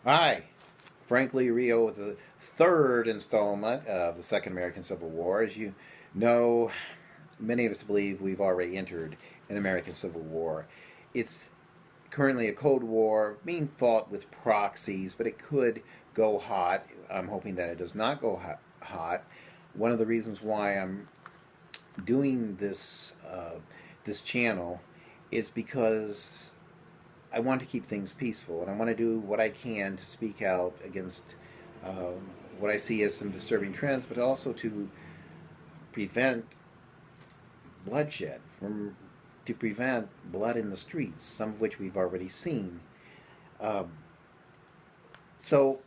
Hi, Frank Lee Rio with the third installment of the Second American Civil War. As you know, many of us believe we've already entered an American Civil War. It's currently a Cold War being fought with proxies, but it could go hot. I'm hoping that it does not go hot. One of the reasons why I'm doing this channel is because I want to keep things peaceful, and I want to do what I can to speak out against um, what I see as some disturbing trends, but also to prevent bloodshed, to prevent blood in the streets, some of which we've already seen. Um, so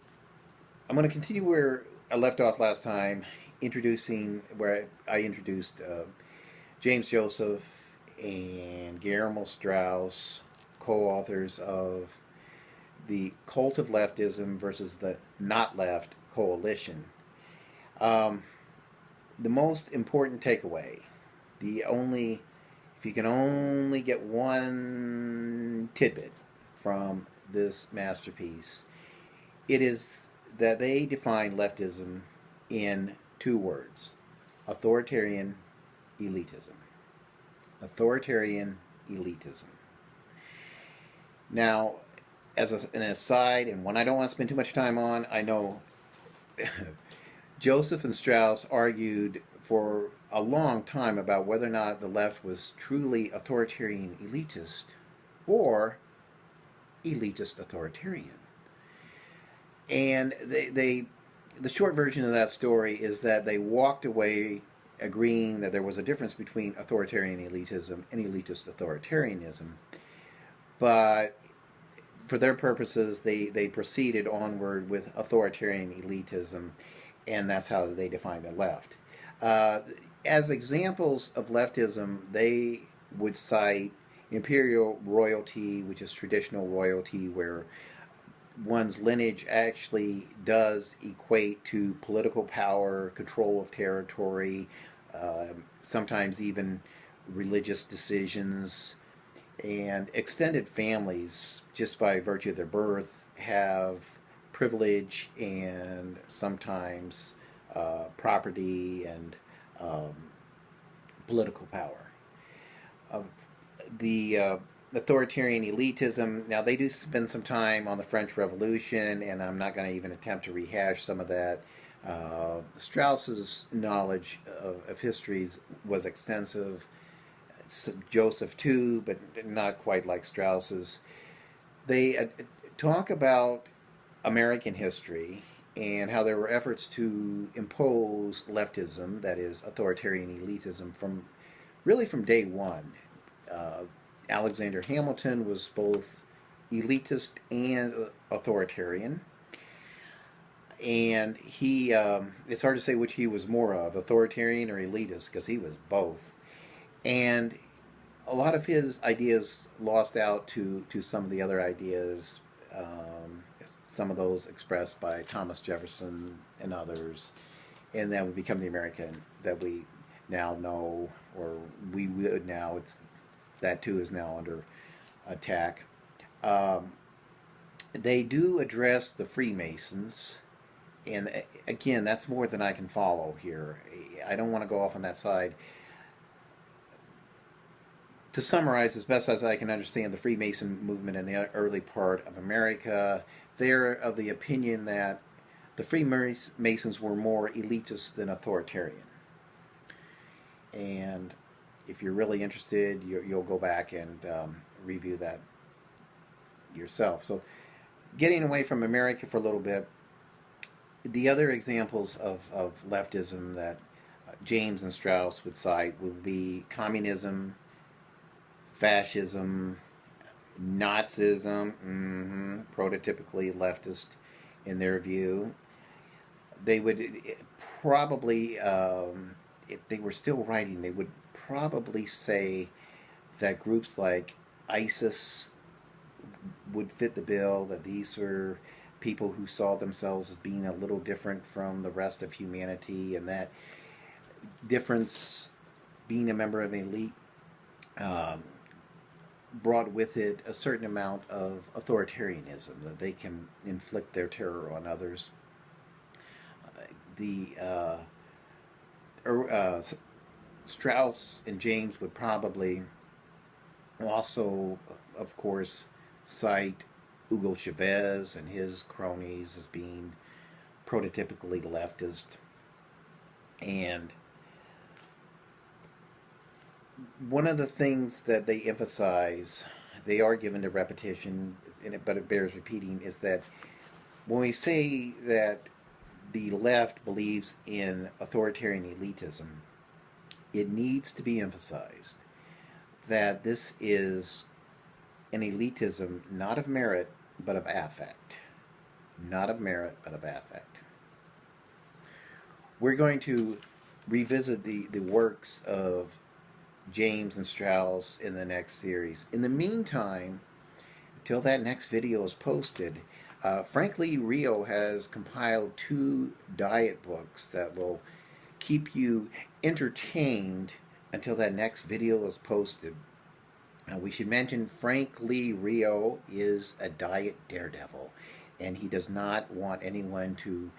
I'm going to continue where I left off last time, introducing where I introduced James Joseph and Guillermo Strauss, co-authors of the Cult of Leftism versus the Not Left Coalition. Um, the most important takeaway, the only, if you can only get one tidbit from this masterpiece, it is that they define leftism in two words: authoritarian elitism. Authoritarian elitism. Now, an aside, and one I don't want to spend too much time on, I know Joseph and Strauss argued for a long time about whether or not the left was truly authoritarian elitist or elitist authoritarian. And the short version of that story is that they walked away agreeing that there was a difference between authoritarian elitism and elitist authoritarianism. But for their purposes, they proceeded onward with authoritarian elitism, and that's how they define the left. Uh, as examples of leftism, they would cite imperial royalty, which is traditional royalty, where one's lineage actually does equate to political power, control of territory, sometimes even religious decisions. And extended families, just by virtue of their birth, have privilege and sometimes property and um, political power. Of the authoritarian elitism, now they do spend some time on the French Revolution, and I'm not going to even attempt to rehash some of that. Strauss's knowledge of histories was extensive. Joseph too, but not quite like Strauss's. They talk about American history and how there were efforts to impose leftism, that is, authoritarian elitism, from day one. Uh, Alexander Hamilton was both elitist and authoritarian, and it's hard to say which he was more of, authoritarian or elitist, because he was both. And a lot of his ideas lost out to some of the other ideas, some of those expressed by Thomas Jefferson and others, and that would become the American that we now know, or we would now. It's that too is now under attack. Um, they do address the Freemasons, and again, that's more than I can follow here. I don't want to go off on that side. To summarize as best as I can understand the Freemason movement in the early part of America, they're of the opinion that the Freemasons were more elitist than authoritarian. And if you're really interested, you'll go back and review that yourself. So, getting away from America for a little bit, the other examples of leftism that James and Strauss would cite would be communism, fascism, Nazism, prototypically leftist in their view. They would probably, if they were still writing, they would probably say that groups like ISIS would fit the bill, that these were people who saw themselves as being a little different from the rest of humanity, and that difference, being a member of an elite, um, brought with it a certain amount of authoritarianism, that they can inflict their terror on others. The er, Strauss and James would probably also, of course, cite Hugo Chavez and his cronies as being prototypically leftist. And one of the things that they emphasize, they are given to repetition, but it bears repeating, is that when we say that the left believes in authoritarian elitism, it needs to be emphasized that this is an elitism not of merit but of affect. Not of merit but of affect. We're going to revisit the works of James and Strauss in the next series. In the meantime, until that next video is posted, Frank Lee Rio has compiled 2 diet books that will keep you entertained until that next video is posted. We should mention Frank Lee Rio is a diet daredevil, and he does not want anyone to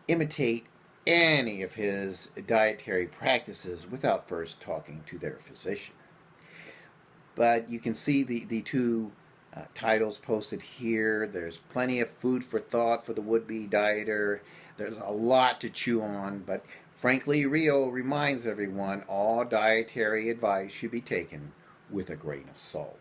imitate any of his dietary practices without first talking to their physician. But you can see the 2 titles posted here. There's plenty of food for thought for the would-be dieter. There's a lot to chew on, but Frank Lee Rio reminds everyone all dietary advice should be taken with a grain of salt.